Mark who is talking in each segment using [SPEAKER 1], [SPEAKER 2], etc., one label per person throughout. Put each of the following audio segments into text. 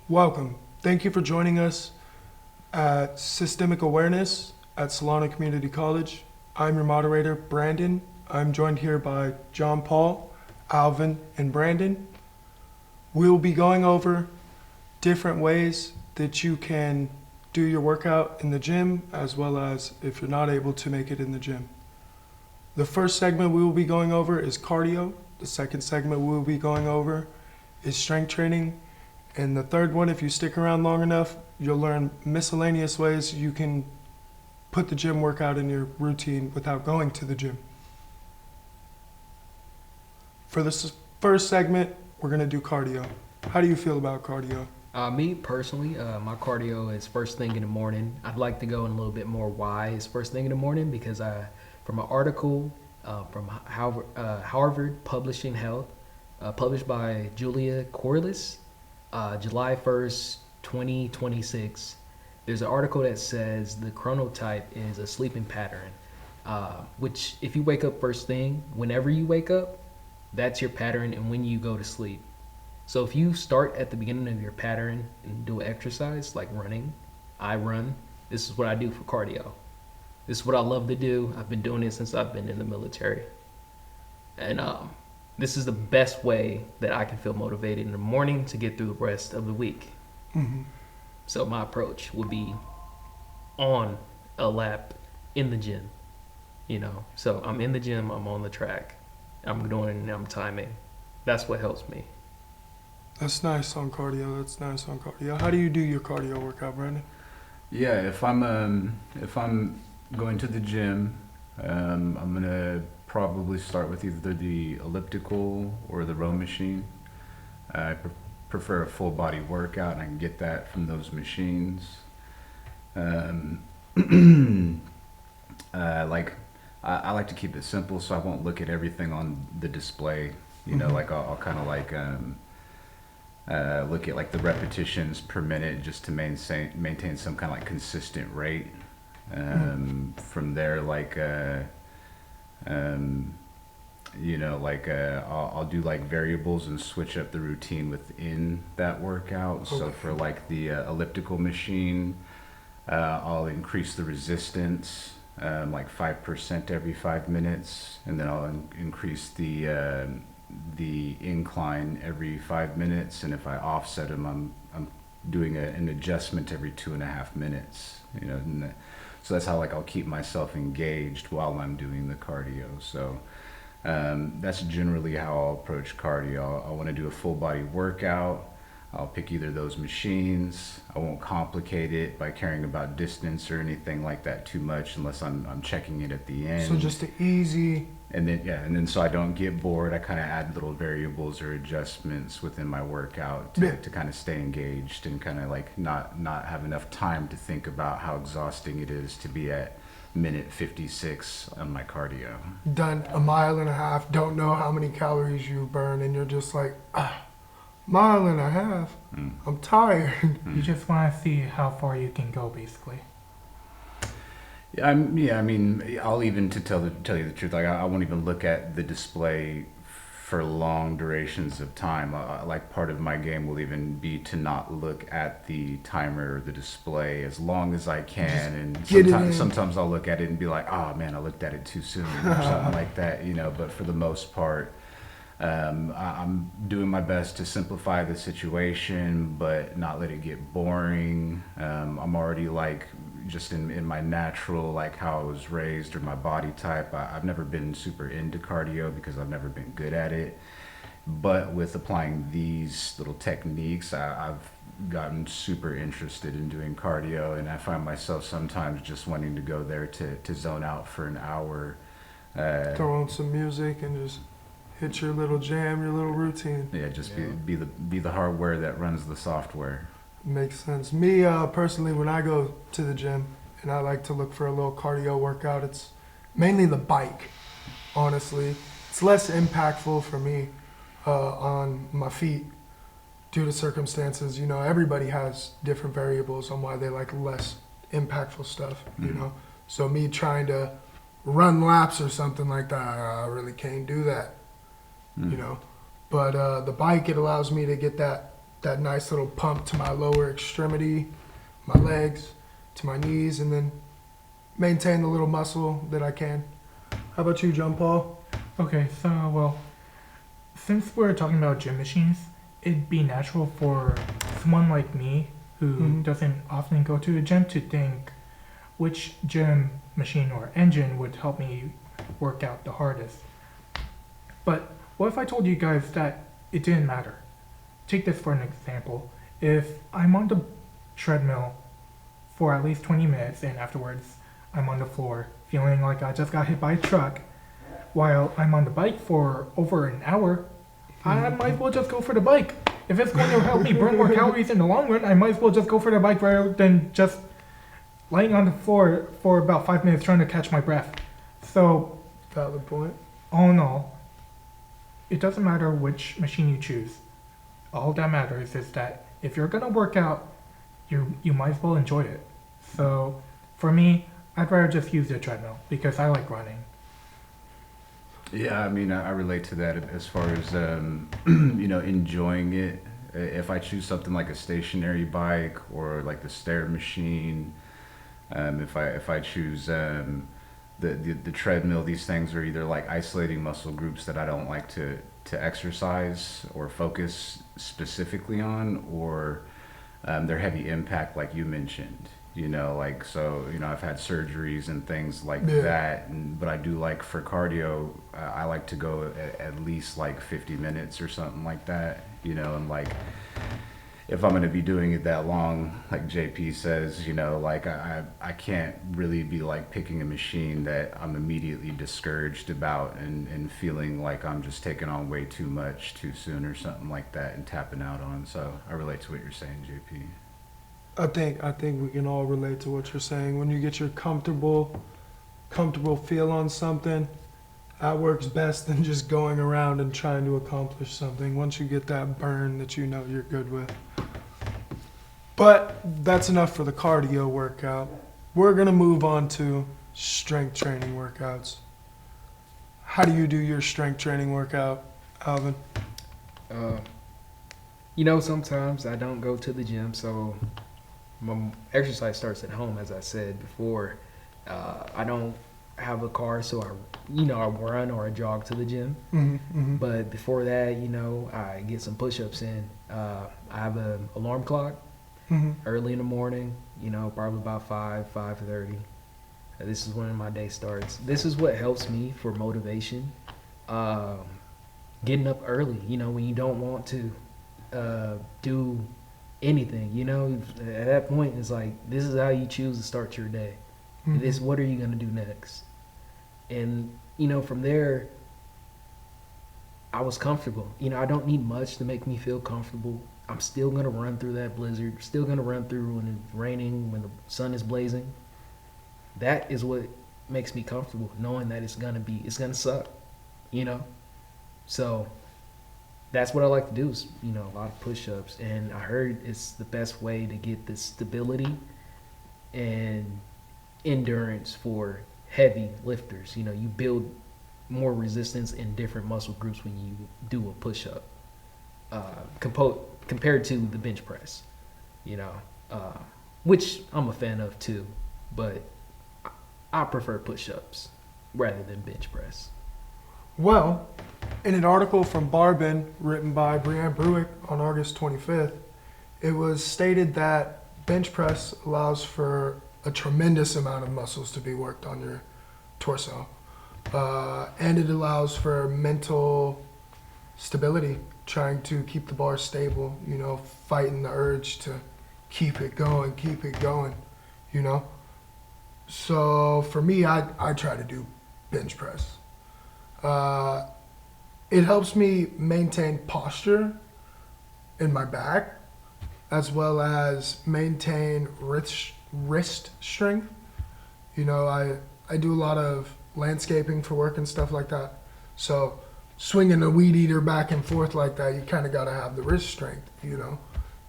[SPEAKER 1] Welcome. Thank you for joining us at Systemic Awareness at Solano Community College. I'm your moderator, Brandon. I'm joined here by John Paul, Alvin, and Brandon. We'll be going over different ways that you can do your workout in the gym, as well as if you're not able to make it in the gym. The first segment we will be going over is cardio. The second segment we will be going over is strength training. And the third one, if you stick around long enough, you'll learn miscellaneous ways you can put the gym workout in your routine without going to the gym. For this first segment, we're going to do cardio. How do you feel about cardio?
[SPEAKER 2] Me personally, my cardio is first thing in the morning. I'd like to go in a little bit more why it's first thing in the morning because from an article from Harvard Publishing Health, published by Julia Corliss, July 1st, 2026, there's an article that says the chronotype is a sleeping pattern, which if you wake up first thing, whenever you wake up, that's your pattern and when you go to sleep. So if you start at the beginning of your pattern and do an exercise like running, I run, this is what I do for cardio. This is what I love to do. I've been doing it since I've been in the military. And this is the best way that I can feel motivated in the morning to get through the rest of the week.
[SPEAKER 1] Mm-hmm.
[SPEAKER 2] So my approach would be on a lap in the gym, So I'm in the gym, I'm on the track, I'm timing. That's what helps me.
[SPEAKER 1] That's nice on cardio. How do you do your cardio workout, Brandon?
[SPEAKER 3] Yeah, if I'm going to the gym, I'm gonna probably start with either the elliptical or the row machine. I prefer a full body workout, and I can get that from those machines. I like to keep it simple, so I won't look at everything on the display. Like I'll kind of look at like the repetitions per minute just to maintain some kind of like consistent rate. From there, I'll do like variables and switch up the routine within that workout. Okay. So for like the elliptical machine, I'll increase the resistance like 5% every 5 minutes, and then I'll increase the incline every 5 minutes, and if I offset them, I'm doing an adjustment every 2.5 minutes. So that's how I'll keep myself engaged while I'm doing the cardio. So that's generally how I'll approach cardio. I want to do a full body workout. I'll pick either of those machines. I won't complicate it by caring about distance or anything like that too much unless I'm checking it at the end.
[SPEAKER 1] So just the easy.
[SPEAKER 3] And then so I don't get bored, I kind of add little variables or adjustments within my workout to kind of stay engaged and kind of not have enough time to think about how exhausting it is to be at minute 56 on my cardio.
[SPEAKER 1] Done a mile and a half, don't know how many calories you burn, and you're just like, mile and a half, I'm tired.
[SPEAKER 4] You just want to see how far you can go, basically.
[SPEAKER 3] I mean, I'll even tell you the truth. I won't even look at the display for long durations of time. Part of my game will even be to not look at the timer or the display as long as I can. And sometimes I'll look at it and be like, oh man, I looked at it too soon or something like that. But for the most part, I'm doing my best to simplify the situation, but not let it get boring. I'm already just in my natural, how I was raised or my body type. I've never been super into cardio because I've never been good at it. But with applying these little techniques, I've gotten super interested in doing cardio, and I find myself sometimes just wanting to go there to zone out for an hour.
[SPEAKER 1] Throw on some music and just hit your little jam, your little routine.
[SPEAKER 3] Yeah, just be the hardware that runs the software.
[SPEAKER 1] Makes sense. Me, personally, when I go to the gym and I like to look for a little cardio workout, it's mainly the bike, honestly. It's less impactful for me on my feet due to circumstances. Everybody has different variables on why they like less impactful stuff, So me trying to run laps or something like that, I really can't do that, But the bike, it allows me to get that that nice little pump to my lower extremity, my legs, to my knees, and then maintain the little muscle that I can. How about you, John Paul?
[SPEAKER 4] Okay, so, well, since we're talking about gym machines, it'd be natural for someone like me who doesn't often go to the gym to think which gym machine or engine would help me work out the hardest. But what if I told you guys that it didn't matter? Take this for an example. If I'm on the treadmill for at least 20 minutes and afterwards I'm on the floor feeling like I just got hit by a truck, while I'm on the bike for over an hour, I might as well just go for the bike. If it's going to help me burn more calories in the long run, I might as well just go for the bike rather than just laying on the floor for about 5 minutes trying to catch my breath. So,
[SPEAKER 1] Valid point.
[SPEAKER 4] all in all, it doesn't matter which machine you choose. All that matters is that if you're gonna work out, you might as well enjoy it. So, for me, I'd rather just use the treadmill because I like running.
[SPEAKER 3] Yeah, I mean, I relate to that as far as, you know, enjoying it. If I choose something like a stationary bike or like the stair machine, if I choose the treadmill, these things are either like isolating muscle groups that I don't like to exercise or focus specifically on, or they're heavy impact, like you mentioned. You know, like, so, you know, I've had surgeries and things like that, but I do like for cardio, I like to go at least like 50 minutes or something like that, you know, and like, if I'm going to be doing it that long, like JP says, you know, like I can't really be like picking a machine that I'm immediately discouraged about and feeling like I'm just taking on way too much too soon or something like that and tapping out on. So I relate to what you're saying, JP.
[SPEAKER 1] I think we can all relate to what you're saying. When you get your comfortable feel on something, that works best than just going around and trying to accomplish something. Once you get that burn that you know you're good with. But that's enough for the cardio workout. We're gonna move on to strength training workouts. How do you do your strength training workout, Alvin?
[SPEAKER 2] You know, sometimes I don't go to the gym, so my exercise starts at home, as I said before. I don't have a car, so I run or I jog to the gym. But before that, you know, I get some push-ups in. I have an alarm clock early in the morning, you know, probably about 5:30. This is when my day starts. This is what helps me for motivation. Getting up early, you know, when you don't want to do anything, you know, at that point it's like, this is how you choose to start your day. This, what are you going to do next? And, you know, from there, I was comfortable. You know, I don't need much to make me feel comfortable. I'm still going to run through that blizzard, still going to run through when it's raining, when the sun is blazing. That is what makes me comfortable, knowing that it's going to suck, you know? So that's what I like to do is, you know, a lot of push-ups. And I heard it's the best way to get the stability and endurance for heavy lifters. You know, you build more resistance in different muscle groups when you do a push-up compared to the bench press, you know, which I'm a fan of too, but I prefer push-ups rather than bench press.
[SPEAKER 1] Well, in an article from Barbin written by Brianne Bruick on August 25th, it was stated that bench press allows for a tremendous amount of muscles to be worked on your torso. And it allows for mental stability, trying to keep the bar stable, you know, fighting the urge to keep it going, you know. So for me, I try to do bench press. It helps me maintain posture in my back, as well as maintain wrist strength. You know, I do a lot of landscaping for work and stuff like that. So swinging a weed eater back and forth like that, you kind of got to have the wrist strength, you know.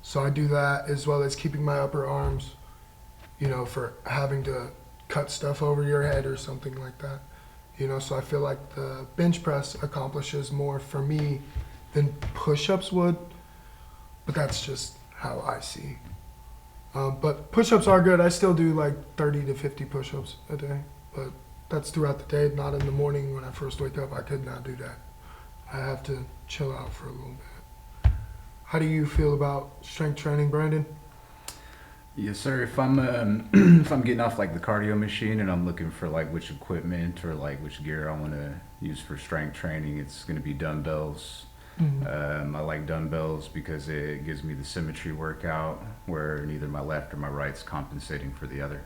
[SPEAKER 1] So I do that, as well as keeping my upper arms, you know, for having to cut stuff over your head or something like that. You know, so I feel like the bench press accomplishes more for me than push-ups would. but that's just how I see. But push-ups are good. I still do like 30 to 50 push-ups a day, but that's throughout the day, not in the morning when I first wake up. I could not do that. I have to chill out for a little bit. How do you feel about strength training, Brandon?
[SPEAKER 3] Yes, sir. If I'm if I'm getting off like the cardio machine and I'm looking for like which equipment or like which gear I want to use for strength training, it's going to be dumbbells. I like dumbbells because it gives me the symmetry workout where neither my left or my right's compensating for the other.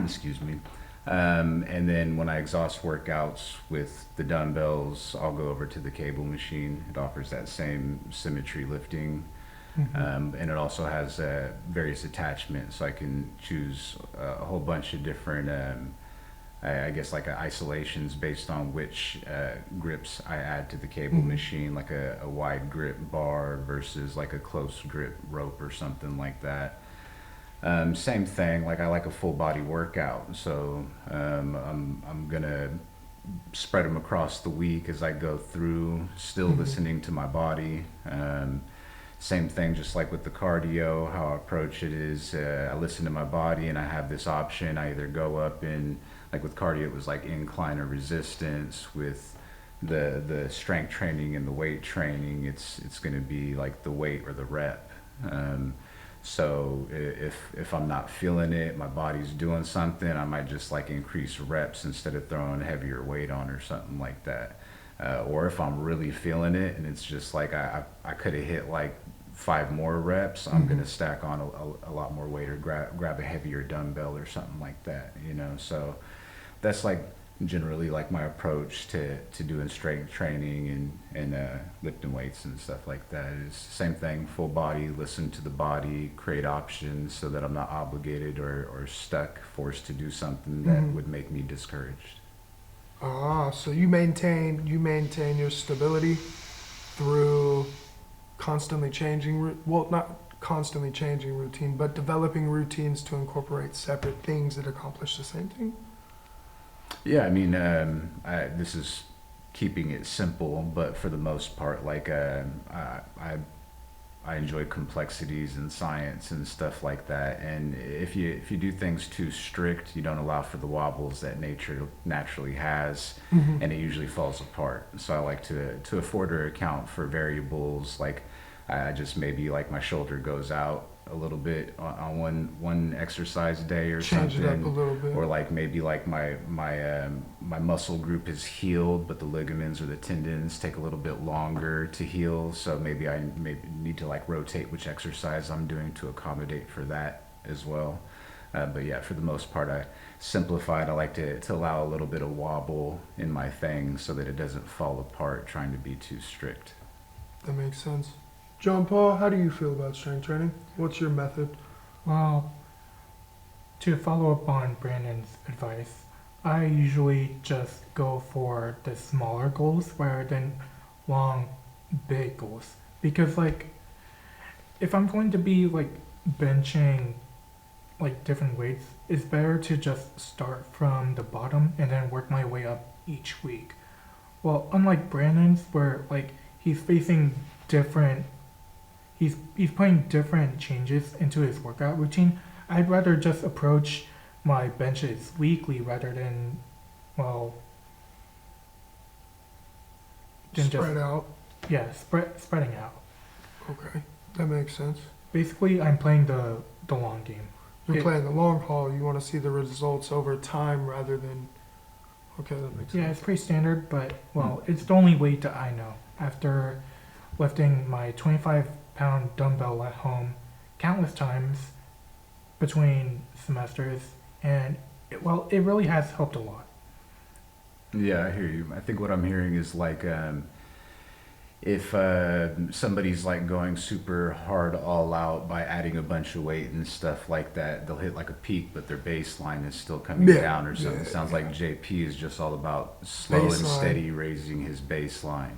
[SPEAKER 3] Excuse me. And then when I exhaust workouts with the dumbbells, I'll go over to the cable machine. It offers that same symmetry lifting. And it also has various attachments, so I can choose a whole bunch of different, I guess, like isolations based on which grips I add to the cable machine, like a wide grip bar versus like a close grip rope or something like that. Same thing, like I like a full body workout, so I'm gonna spread them across the week as I go through, still listening to my body. Same thing, just like with the cardio, how I approach it is I listen to my body and I have this option. I either go up in, like with cardio, it was like incline or resistance. With the strength training and the weight training, it's going to be like the weight or the rep. So if I'm not feeling it, my body's doing something, I might just like increase reps instead of throwing heavier weight on or something like that. Or if I'm really feeling it and it's just like I could have hit like 5 more reps, I'm gonna stack on a lot more weight or grab a heavier dumbbell or something like that, you know. So that's like generally like my approach to doing strength training and lifting weights and stuff like that. Is same thing, full body, listen to the body, create options so that I'm not obligated or stuck, forced to do something that would make me discouraged.
[SPEAKER 1] So you maintain your stability through constantly changing, well, not constantly changing routine, but developing routines to incorporate separate things that accomplish the same thing?
[SPEAKER 3] Yeah, I mean, this is keeping it simple, but for the most part, like I enjoy complexities in science and stuff like that. And if you do things too strict, you don't allow for the wobbles that nature naturally has, and it usually falls apart. So I like to afford or account for variables. Like I just maybe like my shoulder goes out a little bit on one exercise day or
[SPEAKER 1] Change
[SPEAKER 3] something,
[SPEAKER 1] it up a little bit.
[SPEAKER 3] or like maybe like my muscle group is healed, but the ligaments or the tendons take a little bit longer to heal. So maybe I need to like rotate which exercise I'm doing to accommodate for that as well. But yeah, for the most part, I simplified. I like to allow a little bit of wobble in my thing so that it doesn't fall apart trying to be too strict.
[SPEAKER 1] That makes sense. John Paul, how do you feel about strength training? What's your method?
[SPEAKER 4] Well, to follow up on Brandon's advice, I usually just go for the smaller goals rather than long, big goals. Because, like, if I'm going to be, like, benching, like, different weights, it's better to just start from the bottom and then work my way up each week. Well, unlike Brandon's, where, like, he's facing different... He's putting different changes into his workout routine. I'd rather just approach my benches weekly rather than, well,
[SPEAKER 1] Spread out.
[SPEAKER 4] Yeah, spreading out.
[SPEAKER 1] Okay, that makes sense.
[SPEAKER 4] Basically, I'm playing the long game.
[SPEAKER 1] You're playing the long haul. You want to see the results over time rather than... Okay, that makes
[SPEAKER 4] Yeah,
[SPEAKER 1] sense.
[SPEAKER 4] it's pretty standard, but, well, it's the only weight that I know. After lifting my 25-pound dumbbell at home countless times between semesters, and it really has helped a lot.
[SPEAKER 3] Yeah, I hear you. I think what I'm hearing is like if somebody's like going super hard all out by adding a bunch of weight and stuff like that, they'll hit like a peak, but their baseline is still coming down or something. It sounds like JP is just all about slow and steady raising his baseline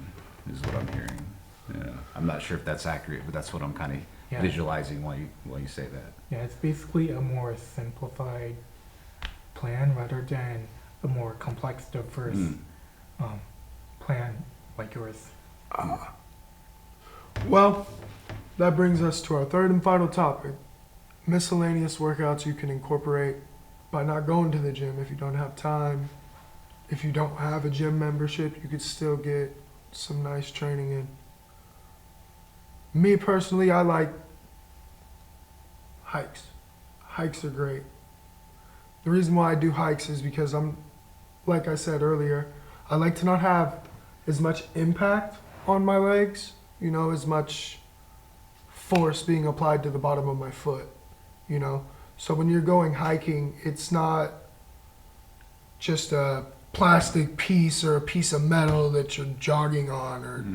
[SPEAKER 3] is what I'm hearing. Yeah. I'm not sure if that's accurate, but that's what I'm kind of visualizing while you say that.
[SPEAKER 4] Yeah, it's basically a more simplified plan rather than a more complex, diverse plan like yours.
[SPEAKER 1] Well, that brings us to our third and final topic: miscellaneous workouts you can incorporate by not going to the gym. If you don't have time, if you don't have a gym membership, you could still get some nice training in. Me personally, I like hikes. Hikes are great. The reason why I do hikes is because like I said earlier, I like to not have as much impact on my legs, as much force being applied to the bottom of my foot, So when you're going hiking, it's not just a plastic piece or a piece of metal that you're jogging on, or,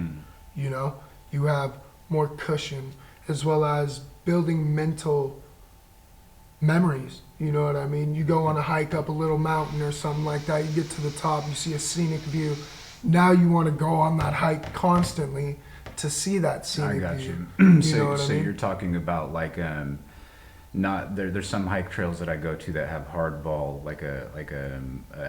[SPEAKER 1] you have more cushion, as well as building mental memories. You know what I mean? You go on a hike up a little mountain or something like that, you get to the top, you see a scenic view. Now you want to go on that hike constantly to see that scenic
[SPEAKER 3] I got
[SPEAKER 1] view.
[SPEAKER 3] you.
[SPEAKER 1] So
[SPEAKER 3] So you're talking about like not there's some hike trails that I go to that have hardball, like a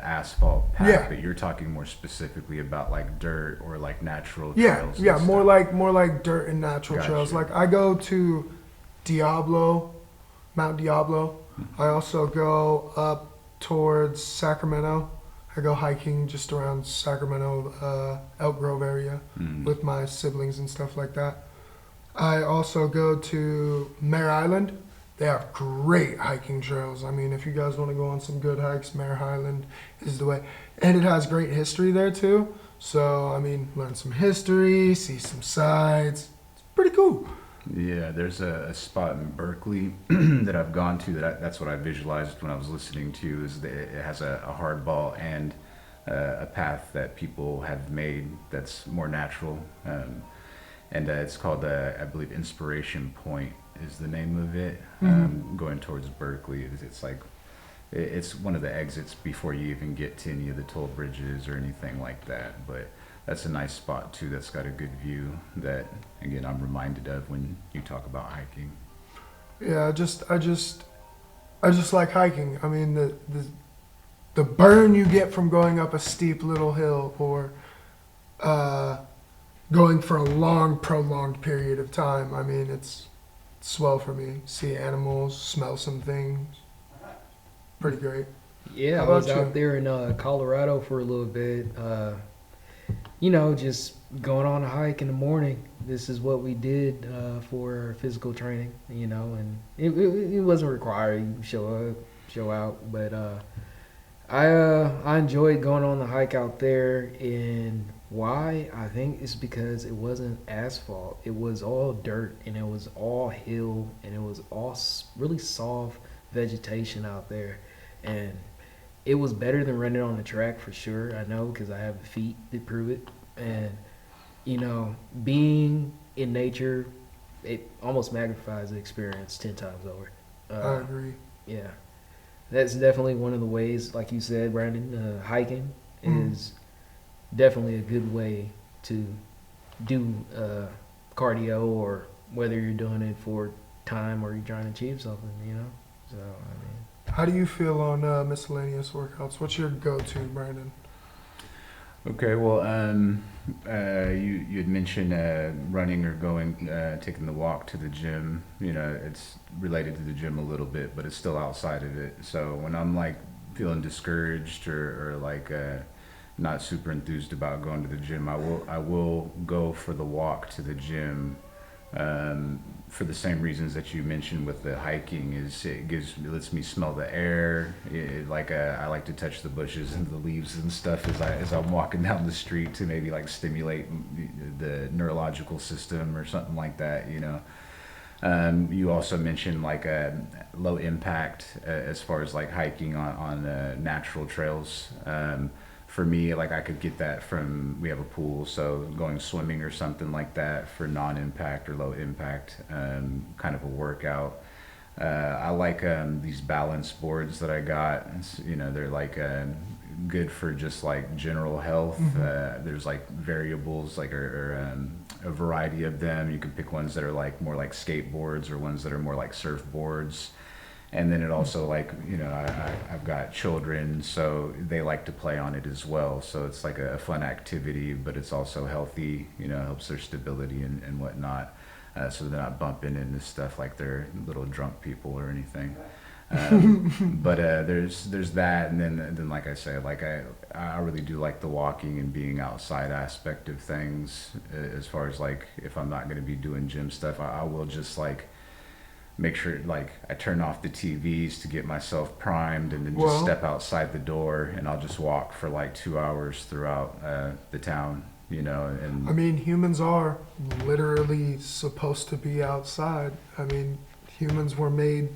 [SPEAKER 3] asphalt path,
[SPEAKER 1] Yeah.
[SPEAKER 3] but you're talking more specifically about like dirt or like natural
[SPEAKER 1] Yeah,
[SPEAKER 3] trails.
[SPEAKER 1] yeah,
[SPEAKER 3] and
[SPEAKER 1] more
[SPEAKER 3] stuff.
[SPEAKER 1] like dirt and natural
[SPEAKER 3] Gotcha.
[SPEAKER 1] trails. Like I go to Mount Diablo. I also go up towards Sacramento. I go hiking just around Sacramento, Elk Grove area with my siblings and stuff like that. I also go to Mare Island. They have great hiking trails. I mean, if you guys want to go on some good hikes, Mare Island is the way. And it has great history there too. So, I mean, learn some history, see some sights. It's pretty cool.
[SPEAKER 3] Yeah, there's a spot in Berkeley that I've gone to that's what I visualized when I was listening to you, is that it has a hardball and a path that people have made that's more natural. And it's called, I believe, Inspiration Point is the name of it. Going towards Berkeley, it's like it's one of the exits before you even get to any of the toll bridges or anything like that. But that's a nice spot too. That's got a good view that, again, I'm reminded of when you talk about hiking.
[SPEAKER 1] Yeah, I just like hiking. I mean, the burn you get from going up a steep little hill, or going for a long, prolonged period of time. I mean, it's swell for me. See animals, smell some things. Pretty great.
[SPEAKER 2] Yeah,
[SPEAKER 1] How
[SPEAKER 2] I was
[SPEAKER 1] about you?
[SPEAKER 2] out there in Colorado for a little bit. Just going on a hike in the morning. This is what we did for physical training, and it wasn't required. You show up, show out, but I enjoyed going on the hike out there. And why? I think it's because it wasn't asphalt. It was all dirt, and it was all hill, and it was all really soft vegetation out there, and it was better than running on the track for sure. I know, because I have the feet to prove it. And being in nature, it almost magnifies the experience 10 times over.
[SPEAKER 1] I agree.
[SPEAKER 2] Yeah, that's definitely one of the ways, like you said, Brandon. Hiking is definitely a good way to do cardio, or whether you're doing it for time or you're trying to achieve something. So I mean.
[SPEAKER 1] How do you feel on miscellaneous workouts? What's your go-to, Brandon?
[SPEAKER 3] Okay, well, you had mentioned running or taking the walk to the gym. It's related to the gym a little bit, but it's still outside of it. So when I'm like feeling discouraged or like not super enthused about going to the gym, I will go for the walk to the gym. For the same reasons that you mentioned with the hiking, is it lets me smell the air. I like to touch the bushes and the leaves and stuff as I'm walking down the street to maybe like stimulate the neurological system or something like that. You also mentioned like a low impact as far as like hiking on natural trails. For me, like I could get that we have a pool, so going swimming or something like that for non-impact or low impact kind of a workout. I like these balance boards that I got. They're like good for just like general health. There's like variables, like or a variety of them. You can pick ones that are like more like skateboards or ones that are more like surfboards. And then it also I've got children, so they like to play on it as well. So it's like a fun activity, but it's also healthy, helps their stability and whatnot. so they're not bumping into stuff like they're little drunk people or anything. But there's that, and then like I say, like I really do like the walking and being outside aspect of things. As far as like if I'm not going to be doing gym stuff, I will just like make sure like I turn off the TVs to get myself primed, and then just
[SPEAKER 1] Well-
[SPEAKER 3] step outside the door, and I'll just walk for like 2 hours throughout the town, you know. And
[SPEAKER 1] I mean, humans are literally supposed to be outside. I mean, humans were made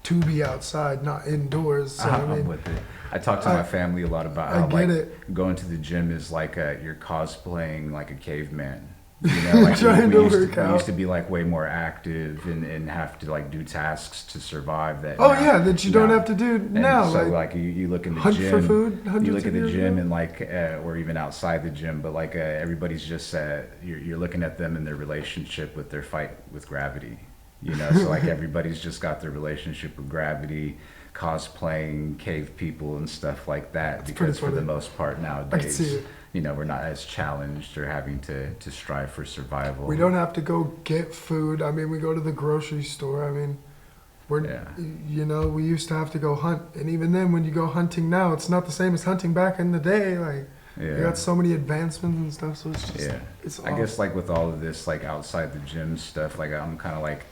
[SPEAKER 1] to be outside, not indoors. So, I
[SPEAKER 3] I'm
[SPEAKER 1] mean,
[SPEAKER 3] with it. I talk to my family a lot about
[SPEAKER 1] I
[SPEAKER 3] how
[SPEAKER 1] get
[SPEAKER 3] like
[SPEAKER 1] it.
[SPEAKER 3] going to the gym is like you're cosplaying like a caveman. You know, like
[SPEAKER 1] Trying to work
[SPEAKER 3] we
[SPEAKER 1] out.
[SPEAKER 3] used to be like way more active and have to like do tasks to survive. That
[SPEAKER 1] Oh
[SPEAKER 3] now-
[SPEAKER 1] yeah, that you don't
[SPEAKER 3] now-
[SPEAKER 1] have to do
[SPEAKER 3] and
[SPEAKER 1] now.
[SPEAKER 3] so
[SPEAKER 1] like,
[SPEAKER 3] like you look in the
[SPEAKER 1] hunt
[SPEAKER 3] gym,
[SPEAKER 1] for food.
[SPEAKER 3] you
[SPEAKER 1] Hundreds
[SPEAKER 3] look at
[SPEAKER 1] of
[SPEAKER 3] the
[SPEAKER 1] years
[SPEAKER 3] gym
[SPEAKER 1] ago.
[SPEAKER 3] and like or even outside the gym, but like everybody's just you're looking at them in their relationship with their fight with gravity. You know, so like everybody's just got their relationship with gravity, cosplaying cave people and stuff like that.
[SPEAKER 1] It's
[SPEAKER 3] Because for
[SPEAKER 1] pretty
[SPEAKER 3] the
[SPEAKER 1] funny.
[SPEAKER 3] most part
[SPEAKER 1] I can
[SPEAKER 3] nowadays,
[SPEAKER 1] see it.
[SPEAKER 3] you know, we're not as challenged or having to strive for survival.
[SPEAKER 1] We don't have to go get food. I mean, we go to the grocery store. I mean,
[SPEAKER 3] Yeah.
[SPEAKER 1] you know, we used to have to go hunt, and even then, when you go hunting now, it's not the same as hunting back in the day. Like, you
[SPEAKER 3] Yeah.
[SPEAKER 1] got so many advancements and stuff. So it's just,
[SPEAKER 3] Yeah.
[SPEAKER 1] it's.
[SPEAKER 3] I guess like with all of this, like outside the gym stuff, like I'm kind of like,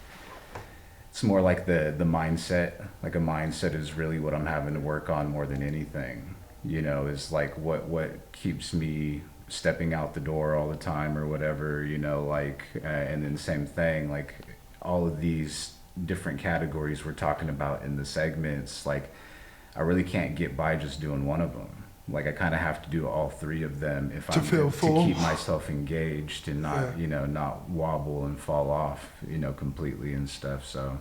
[SPEAKER 3] it's more like the mindset. Like a mindset is really what I'm having to work on more than anything. You know, is like what keeps me stepping out the door all the time or whatever. You know, like and then same thing. Like all of these different categories we're talking about in the segments. Like I really can't get by just doing one of them. Like I kind of have to do all three of them if
[SPEAKER 1] To feel full.
[SPEAKER 3] to keep myself engaged and not
[SPEAKER 1] Yeah.
[SPEAKER 3] you know not wobble and fall off you know completely and stuff. So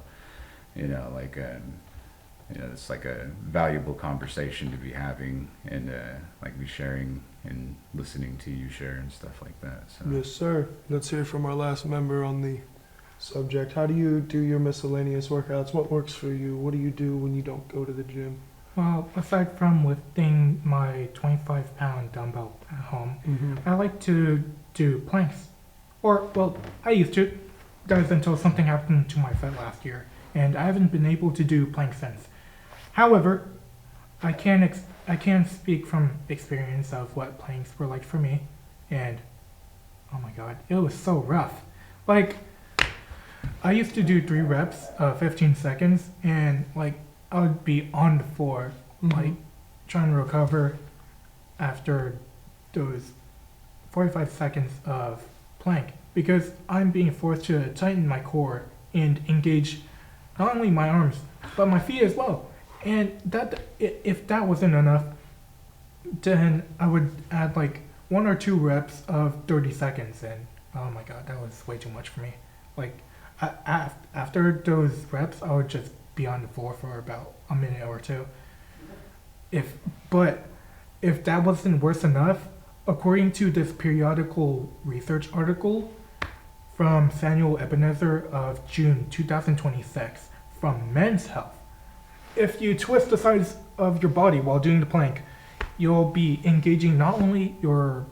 [SPEAKER 3] you know like you know it's like a valuable conversation to be having and like be sharing and listening to you share and stuff like that. So
[SPEAKER 1] Yes, sir. Let's hear from our last member on the subject. How do you do your miscellaneous workouts? What works for you? What do you do when you don't go to the gym?
[SPEAKER 4] Well, aside from lifting my 25-pound dumbbell at home, I like to do planks. Or, well, I used to. That was until something happened to my foot last year, and I haven't been able to do planks since. However, I can speak from experience of what planks were like for me, and oh my god, it was so rough. Like, I used to do 3 reps, 15 seconds, and like I would be on the floor, like trying to recover after those 45 seconds of plank because I'm being forced to tighten my core and engage not only my arms but my feet as well. And that if that wasn't enough, then I would add like 1 or 2 reps of 30 seconds, and oh my god, that was way too much for me. Like after those reps, I would just be on the floor for about a minute or two. If that wasn't worse enough, according to this periodical research article from Samuel Ebenezer of June 2026 from Men's Health, if you twist the sides of your body while doing the plank, you'll be engaging not only your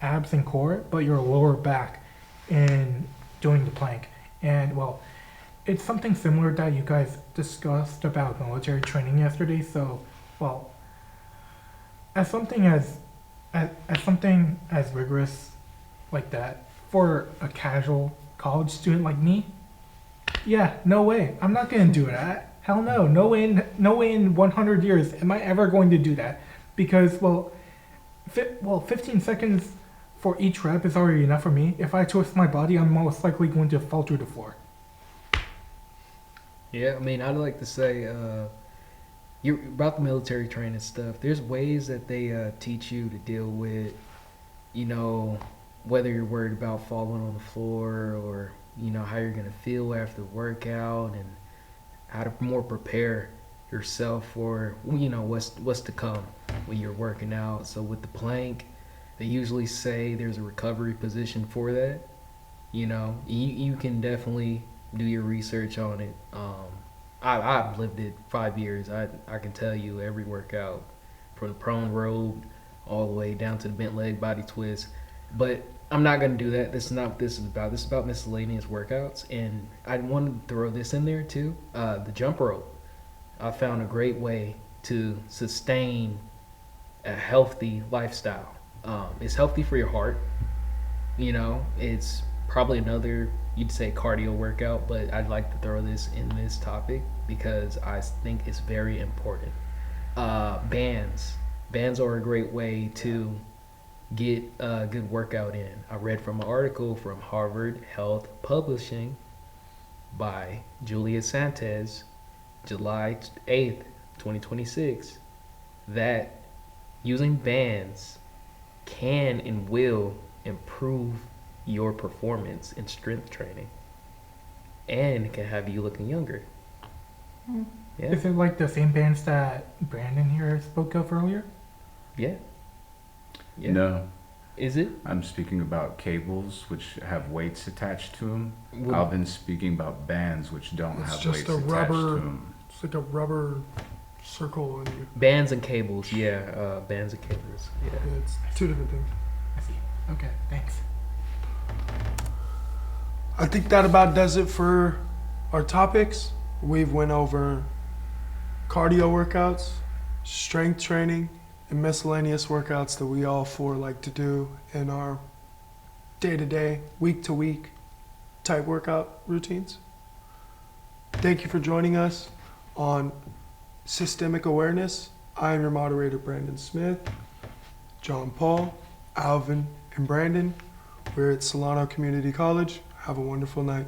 [SPEAKER 4] abs and core, but your lower back in doing the plank. And well, it's something similar that you guys discussed about military training yesterday. So, well, as something as rigorous like that for a casual college student like me, yeah, no way. I'm not gonna do that. Hell no. No way in 100 years am I ever going to do that. Because, well, 15 seconds for each rep is already enough for me. If I twist my body, I'm most likely going to fall through the floor.
[SPEAKER 2] Yeah, I mean, I'd like to say, you're about the military training stuff. There's ways that they teach you to deal with, you know, whether you're worried about falling on the floor or, you know, how you're gonna feel after the workout and how to more prepare yourself for, you know, what's to come when you're working out. So with the plank, they usually say there's a recovery position for that. You know, you can definitely do your research on it. I've lived it 5 years. I can tell you every workout from the prone row all the way down to the bent leg body twist. But I'm not gonna do that. This is not what this is about. This is about miscellaneous workouts, and I wanted to throw this in there too. The jump rope. I found a great way to sustain a healthy lifestyle. It's healthy for your heart. You know, it's probably another, you'd say, cardio workout, but I'd like to throw this in this topic because I think it's very important. Bands. Bands are a great way to get a good workout in. I read from an article from Harvard Health Publishing by Julia Santes, July 8th, 2026, that using bands can and will improve your performance in strength training, and it can have you looking younger. Yeah,
[SPEAKER 4] Is it like the same bands that Brandon here spoke of earlier?
[SPEAKER 2] yeah, yeah.
[SPEAKER 3] No,
[SPEAKER 2] Is it?
[SPEAKER 3] I'm speaking about cables which have weights attached to them.
[SPEAKER 2] Well,
[SPEAKER 3] Alvin's speaking about bands which don't
[SPEAKER 1] It's
[SPEAKER 3] have
[SPEAKER 1] just
[SPEAKER 3] weights
[SPEAKER 1] a
[SPEAKER 3] attached
[SPEAKER 1] rubber-
[SPEAKER 3] to them.
[SPEAKER 1] It's like a rubber circle on you.
[SPEAKER 2] bands and cables. Yeah, bands and cables. Yeah.
[SPEAKER 1] Yeah, it's two different things.
[SPEAKER 4] I see. Okay, thanks.
[SPEAKER 1] I think that about does it for our topics. We've went over cardio workouts, strength training, and miscellaneous workouts that we all four like to do in our day-to-day, week-to-week type workout routines. Thank you for joining us on Systemic Awareness. I am your moderator, Brandon Smith, John Paul, Alvin, and Brandon. We're at Solano Community College. Have a wonderful night.